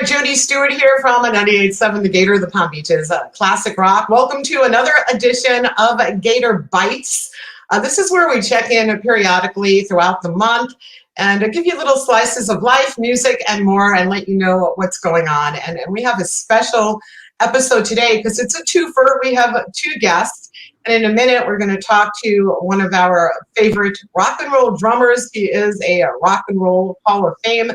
Jodi Stewart here from 98.7 The Gator, the Palm Beaches, classic rock. Welcome to another edition of Gator Bites. This is where we check in periodically throughout the month and give you little slices of life, music, and more, and let you know what's going on. And we have a special episode today because it's a twofer. We have two guests, and in a minute we're going to talk to one of our favorite rock and roll drummers. He is a Rock and Roll Hall of Fame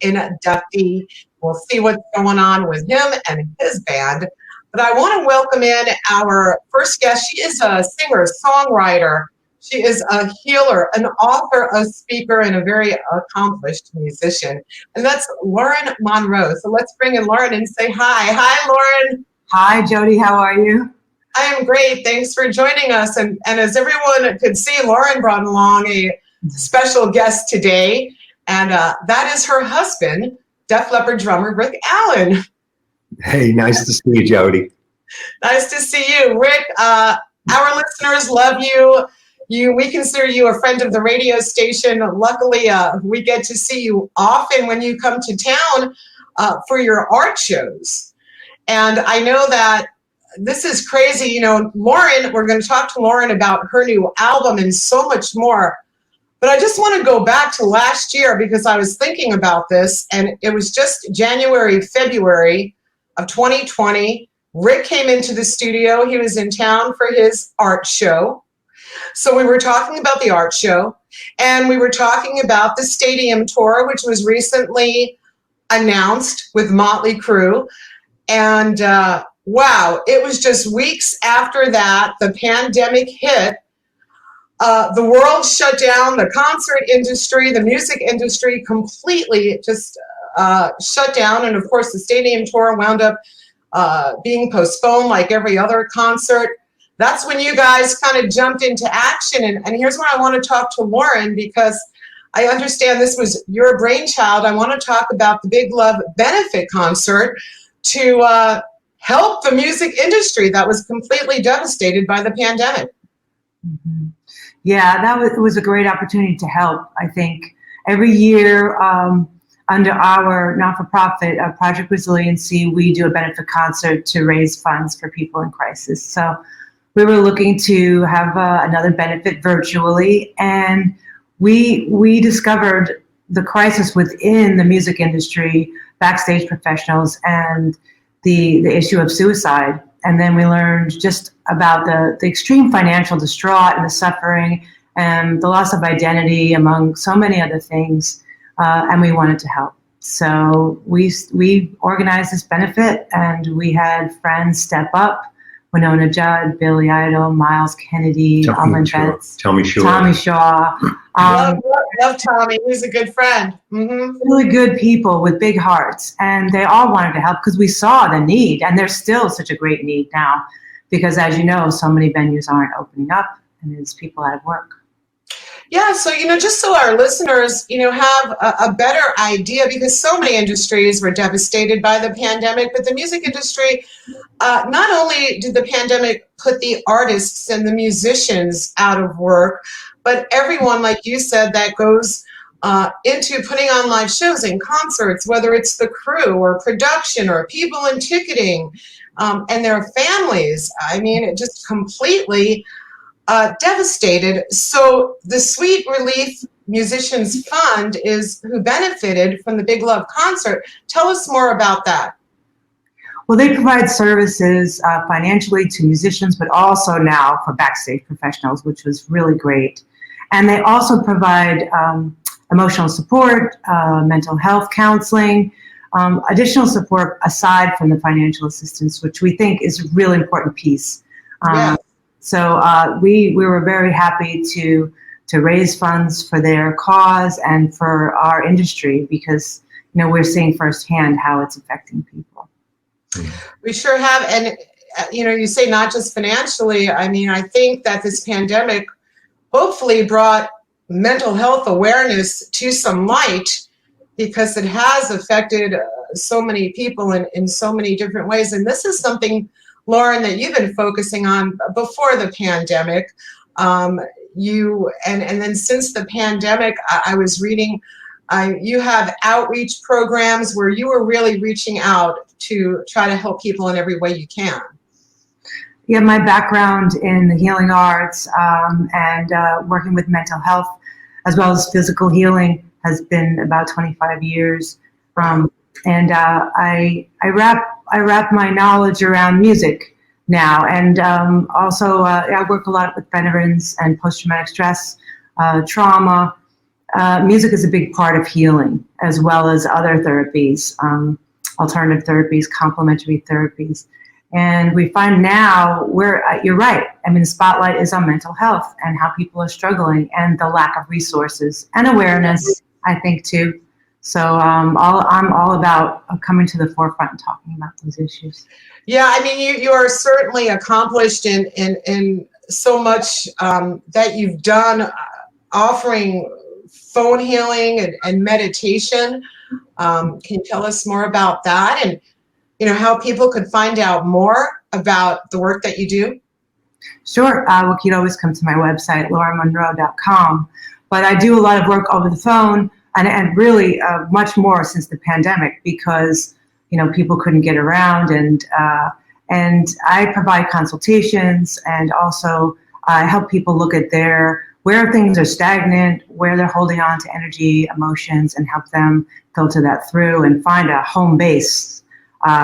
inductee. We'll see what's going on with him and his band. But I want to welcome in our first guest. She is a singer, songwriter. She is a healer, an author, a speaker, and a very accomplished musician. And that's Lauren Monroe. So let's bring in Lauren and say hi. Hi, Lauren. Hi, Jodi. How are you? I am great. Thanks for joining us. And as everyone could see, Lauren brought along a special guest today. And that is her husband, Def Leppard drummer Rick Allen. Hey, nice to see you, Jodi. Nice to see you, Rick. Our listeners love you. We consider you a friend of the radio station. Luckily, we get to see you often when you come to town for your art shows. And I know that this is crazy. You know, Lauren, we're going to talk to Lauren about her new album and so much more. But I just want to go back to last year because I was thinking about this, and it was just January, February of 2020. Rick came into the studio. He was in town for his art show. So we were talking about the art show, and we were talking about the stadium tour, which was recently announced with Motley Crue. And wow, it was just weeks after that, the pandemic hit. The world shut down, the concert industry, the music industry completely just shut down. And of course, the stadium tour wound up being postponed like every other concert. That's when you guys kind of jumped into action. And here's where I want to talk to Lauren, because I understand this was your brainchild. I want to talk about the Big Love benefit concert to help the music industry that was completely devastated by the pandemic. Mm-hmm. Yeah, it was a great opportunity to help. I think every year under our not-for-profit Project Resiliency, we do a benefit concert to raise funds for people in crisis. So we were looking to have another benefit virtually, and we discovered the crisis within the music industry, backstage professionals, and the issue of suicide. And then we learned just about the extreme financial distraught and the suffering and the loss of identity, among so many other things, and we wanted to help. So we organized this benefit, and we had friends step up: Winona Judd, Billy Idol, Miles Kennedy, Almond Betts, Tommy Shaw. Love Tommy. He's a good friend. Mm-hmm. Really good people with big hearts, and they all wanted to help because we saw the need, and there's still such a great need now because, as you know, so many venues aren't opening up and there's people out of work. Yeah, so, just so our listeners, have a better idea, because so many industries were devastated by the pandemic, but the music industry, not only did the pandemic put the artists and the musicians out of work, but everyone, like you said, that goes into putting on live shows and concerts, whether it's the crew or production or people in ticketing and their families. I mean, it just completely devastated. So the Sweet Relief Musicians Fund is who benefited from the Big Love concert. Tell us more about that. Well, they provide services financially to musicians, but also now for backstage professionals, which was really great. And they also provide emotional support, mental health counseling, additional support aside from the financial assistance, which we think is a really important piece. Yeah. So we were very happy to raise funds for their cause and for our industry because, we're seeing firsthand how it's affecting people. We sure have. And, you say not just financially. I mean, I think that this pandemic hopefully brought mental health awareness to some light because it has affected so many people in so many different ways. And this is something, Lauren, that you've been focusing on before the pandemic. And then since the pandemic, I was reading You have outreach programs where you are really reaching out to try to help people in every way you can. Yeah, my background in the healing arts and working with mental health as well as physical healing has been about 25 years. And I wrap my knowledge around music now. And also I work a lot with veterans and post-traumatic stress, trauma. Music is a big part of healing, as well as other therapies, alternative therapies, complementary therapies. And we find now you're right. I mean, the spotlight is on mental health and how people are struggling and the lack of resources and awareness, I think, too. So I'm all about coming to the forefront and talking about those issues. Yeah, I mean, you are certainly accomplished in so much that you've done, offering phone healing and meditation. Can you tell us more about that, and how people could find out more about the work that you do? Sure. Well, you can always come to my website, lauramonroe.com. But I do a lot of work over the phone, and really much more since the pandemic, because people couldn't get around, and I provide consultations, and also I help people look at where things are stagnant, where they're holding on to energy, emotions, and help them filter that through and find a home base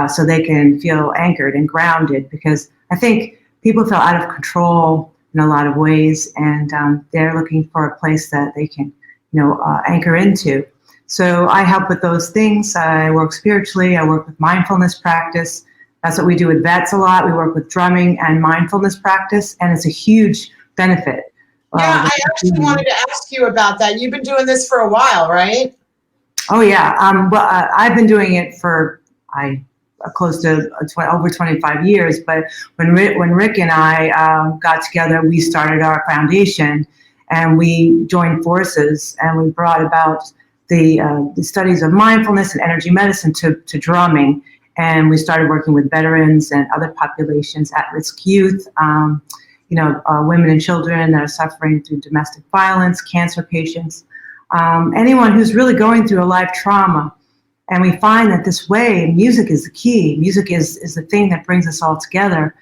so they can feel anchored and grounded. Because I think people feel out of control in a lot of ways, and they're looking for a place that they can anchor into. So I help with those things. I work spiritually. I work with mindfulness practice. That's what we do with vets a lot. We work with drumming and mindfulness practice, and it's a huge benefit. Yeah, I actually wanted to ask you about that. You've been doing this for a while, right? Oh yeah. Well, I've been doing it for close to over 25 years. But when Rick and I got together, we started our foundation, and we joined forces, and we brought about the studies of mindfulness and energy medicine to drumming. And we started working with veterans and other populations, at-risk youth, women and children that are suffering through domestic violence, cancer patients, anyone who's really going through a life trauma. And we find that this way, music is the key. Music is the thing that brings us all together.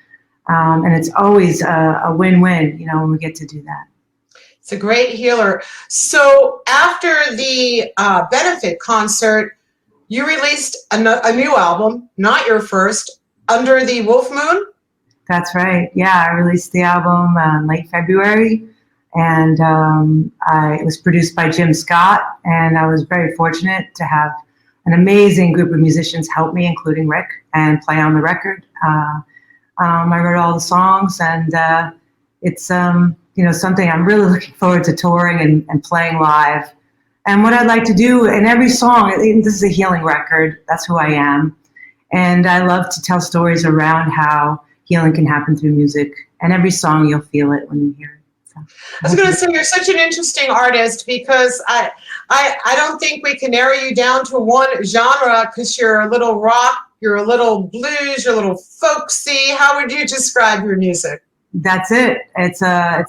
And it's always a win-win, when we get to do that. It's a great healer. So after the benefit concert, you released a new album, not your first, Under the Wolf Moon? That's right. Yeah, I released the album late February, and it was produced by Jim Scott, and I was very fortunate to have an amazing group of musicians help me, including Rick, and play on the record. I wrote all the songs, and it's something I'm really looking forward to touring and playing live. And what I'd like to do in every song, this is a healing record, that's who I am, and I love to tell stories around how healing can happen through music, and every song you'll feel it when you hear it. So. I was going to say, you're such an interesting artist, because I don't think we can narrow you down to one genre, because you're a little rock, you're a little blues, you're a little folksy. How would you describe your music? That's it. It's a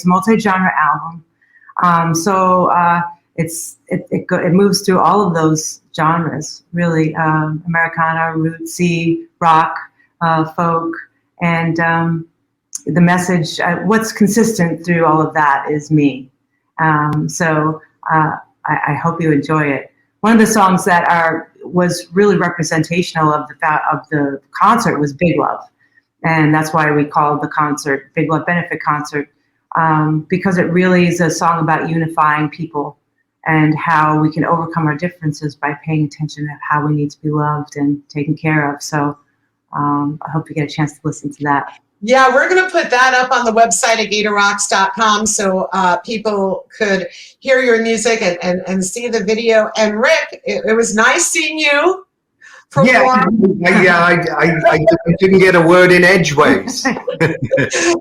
multi-genre album. It moves through all of those genres, really, Americana, rootsy, rock, folk, and the message, what's consistent through all of that is me. I hope you enjoy it. One of the songs that was really representational of the concert was Big Love. And that's why we called the concert Big Love Benefit Concert, because it really is a song about unifying people and how we can overcome our differences by paying attention to how we need to be loved and taken care of. So I hope you get a chance to listen to that. Yeah, we're going to put that up on the website at GatorRocks.com so people could hear your music and see the video. And Rick, it was nice seeing you perform. I didn't get a word in edgeways. No,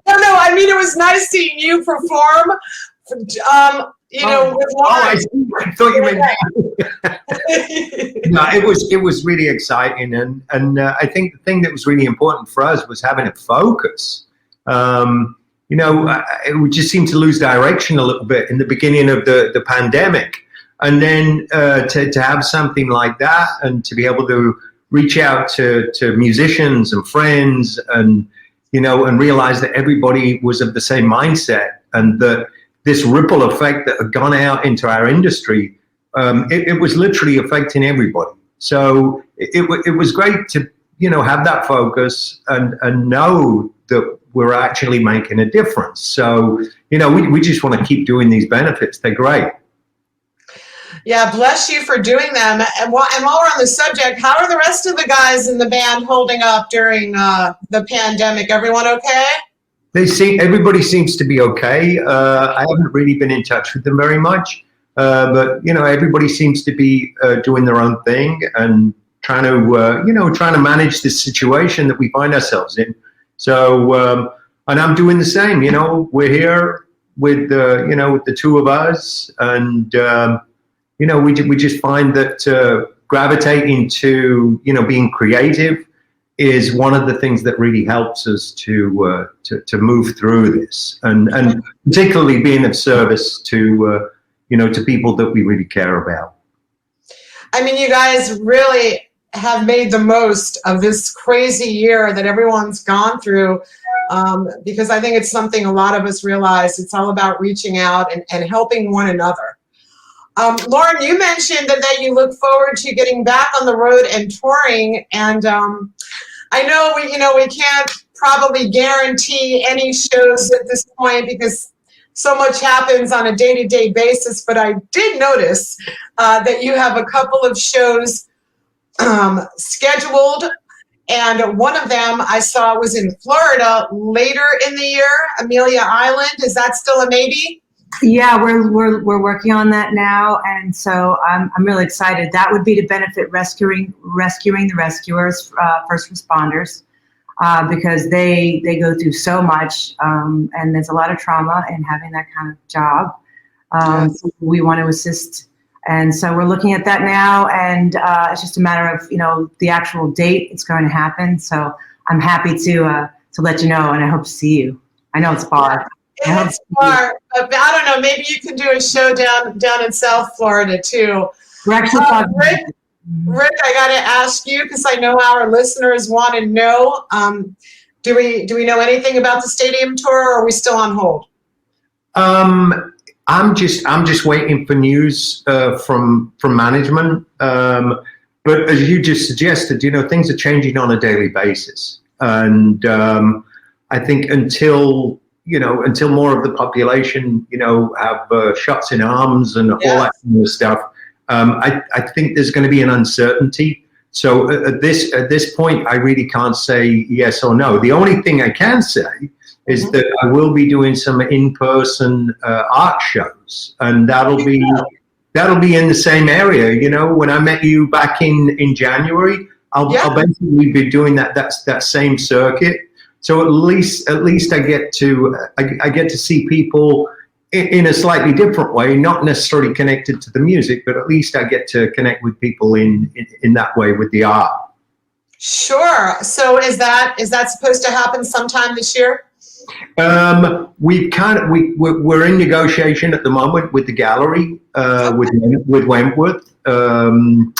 I mean, it was nice seeing you perform. With I thought you meant No, it was really exciting, and I think the thing that was really important for us was having a focus. We just seemed to lose direction a little bit in the beginning of the pandemic, And then to have something like that and to be able to reach out to musicians and friends and, and realize that everybody was of the same mindset and that this ripple effect that had gone out into our industry, it was literally affecting everybody. So it was great to, have that focus and know that we're actually making a difference. So, we just want to keep doing these benefits. They're great. Yeah, bless you for doing them. And while we're on the subject, how are the rest of the guys in the band holding up during the pandemic? Everyone okay? Everybody seems to be okay. I haven't really been in touch with them very much, but everybody seems to be doing their own thing and trying to manage this situation that we find ourselves in. So, and I'm doing the same. We're here with the two of us, and we just find that gravitating to being creative is one of the things that really helps us to move through this, and particularly being of service to to people that we really care about. I mean, you guys really have made the most of this crazy year that everyone's gone through, because I think it's something a lot of us realize. It's all about reaching out and helping one another. Lauren, you mentioned that you look forward to getting back on the road and touring, and I know we can't probably guarantee any shows at this point because so much happens on a day-to-day basis, but I did notice that you have a couple of shows scheduled, and one of them I saw was in Florida later in the year, Amelia Island. Is that still a maybe? Yeah, we're working on that now, and so I'm really excited. That would be to benefit rescuing the rescuers, first responders, because they go through so much, and there's a lot of trauma in having that kind of job. Yes. So we want to assist, and so we're looking at that now, and it's just a matter of the actual date it's going to happen. So I'm happy to let you know, and I hope to see you. I know it's far. It's far, but I don't know. Maybe you can do a show down in South Florida too. We're actually Rick, I got to ask you because I know our listeners want to know. Do we know anything about the stadium tour, or are we still on hold? I'm just waiting for news from management. But as you just suggested, things are changing on a daily basis, and I think until more of the population, have shots in arms and all that kind of stuff, I think there's going to be an uncertainty. So at this point, I really can't say yes or no. The only thing I can say is that I will be doing some in-person art shows, and that'll be in the same area. When I met you back in January, I'll basically be doing that same circuit. So at least I get to see people in a slightly different way, not necessarily connected to the music, but at least I get to connect with people in that way with the art. Sure. So is that supposed to happen sometime this year? We're in negotiation at the moment with the gallery, with Wentworth, and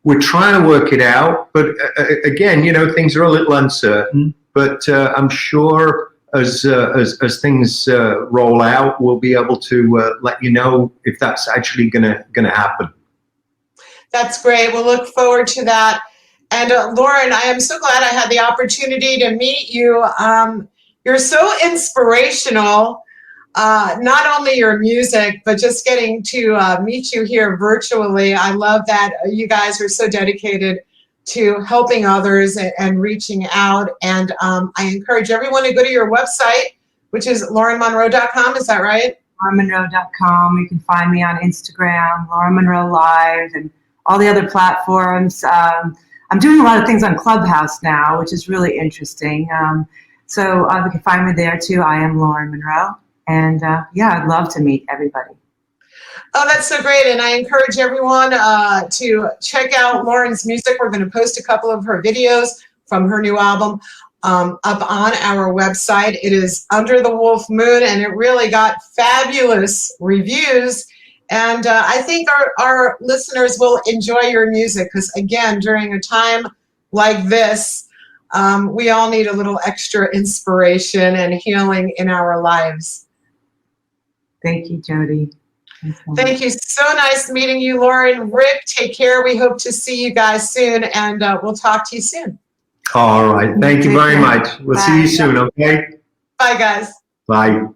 we're trying to work it out. But again, things are a little uncertain. But I'm sure as things roll out, we'll be able to let you know if that's actually gonna happen. That's great. We'll look forward to that. And Lauren, I am so glad I had the opportunity to meet you. You're so inspirational, not only your music, but just getting to meet you here virtually. I love that you guys are so dedicated to helping others and reaching out. And I encourage everyone to go to your website, which is laurenmonroe.com. Is that right? laurenmonroe.com. You can find me on Instagram, Lauren Monroe Live, and all the other platforms. I'm doing a lot of things on Clubhouse now, which is really interesting. So you can find me there too. I am Lauren Monroe. And I'd love to meet everybody. Oh, that's so great. And I encourage everyone to check out Lauren's music. We're going to post a couple of her videos from her new album up on our website. It is Under the Wolf Moon, and it really got fabulous reviews. And I think our listeners will enjoy your music because, again, during a time like this, we all need a little extra inspiration and healing in our lives. Thank you, Jodi. Thank you. So nice meeting you, Lauren. Rick, take care. We hope to see you guys soon, and we'll talk to you soon. All right. Thank you very much. We'll see you soon, okay? Bye, guys. Bye.